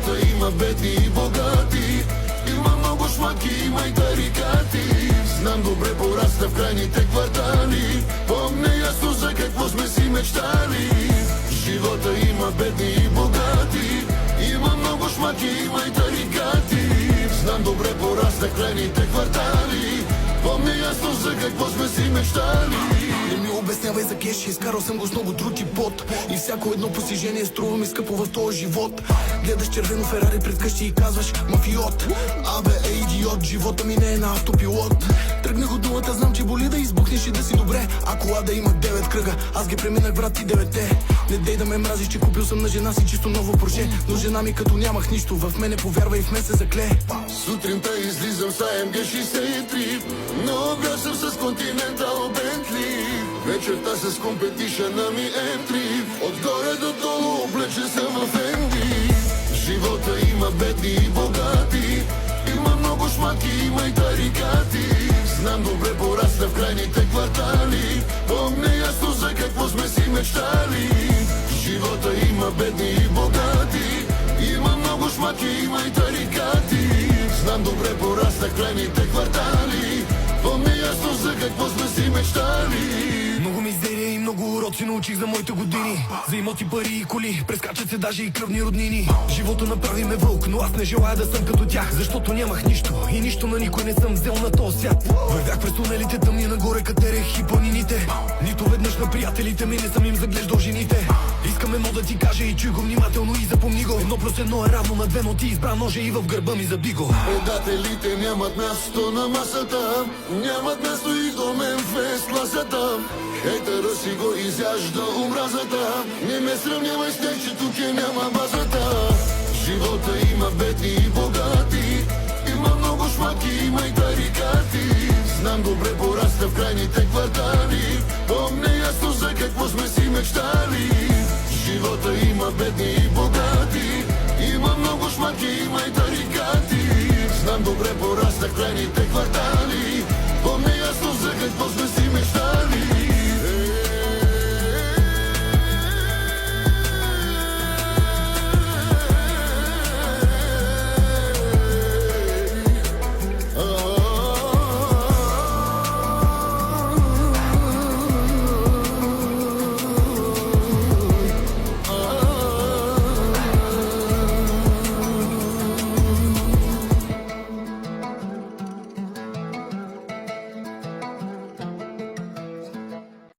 живота има бедни и богати, има много шмаки, има и тарикати. Знам добре, порасна в крайните квартали, помня ясно за какво сме си мечтали. Живота има бедни и богати, има много шмаки, има и тарикати. Знам добре, порасна в крайните квартали, помня ясно за какво сме си мечтали. Не ми обяснявай за кеш, изкарал съм го с много труд и пот. И всяко едно постижение струва ми скъпо в този живот. Гледаш червено Ферари пред къщи и казваш мафиот. Абе, идиот, живота ми не е на автопилот. Тръгнах от нулата, знам, че боли да избухнеш и да си добре. А кола да има 9 кръга, аз ги преминах, брат, и 9-те. Не дей да ме мразиш, че купил съм на жена си чисто ново Порше. Но жена ми като нямах нищо, в мене повярва и в мен се закле. Сутринта излизам с AMG 63, но обрясам с Continental Bentley. Вечерта с компетишъна ми M3, отгоре до долу облече съм в Fendi. Живота има бедни и богати, има много шмаки, има и тарикати. Знам добре, порасна в крайните квартали, помня ясно за какво сме си мечтали. Живота има бедни и богати, има много шмаки, има и тарикати. Знам добре, порасна в крайните квартали, помня ясно за какво сме си мечтали. Много мизерия и много уроци научих за моите години. За имоти, пари и коли, прескачат се даже и кръвни роднини. Живота направи ме вълк, но аз не желая да съм като тях, защото нямах нищо и нищо на никой не съм взел на този свят. Вървях през тунелите тъмни, нагоре катерех и планините. Нито веднъж на приятелите ми не съм им заглеждал жените. Искам едно да ти кажа и чуй го внимателно и запомни го. 1+1 е равно на 2, но ти избра ножа и в гърба ми заби го. Предателите нямат място на масата, нямат място и до мен в класата. Хейтера си го изяжда омразата, не ме сравнявай с тях, че тук няма базата. Живота има бедни и богати, има много шмаки, има и тарикати. Знам добре, порасна в крайните квартали, помня ясно за какво сме си мечтали. Живота има бедни и богати, има много шмаки, има и тарикати. Знам добре, порасна в крайните квартали, помня ясно за какво сме си мечтали.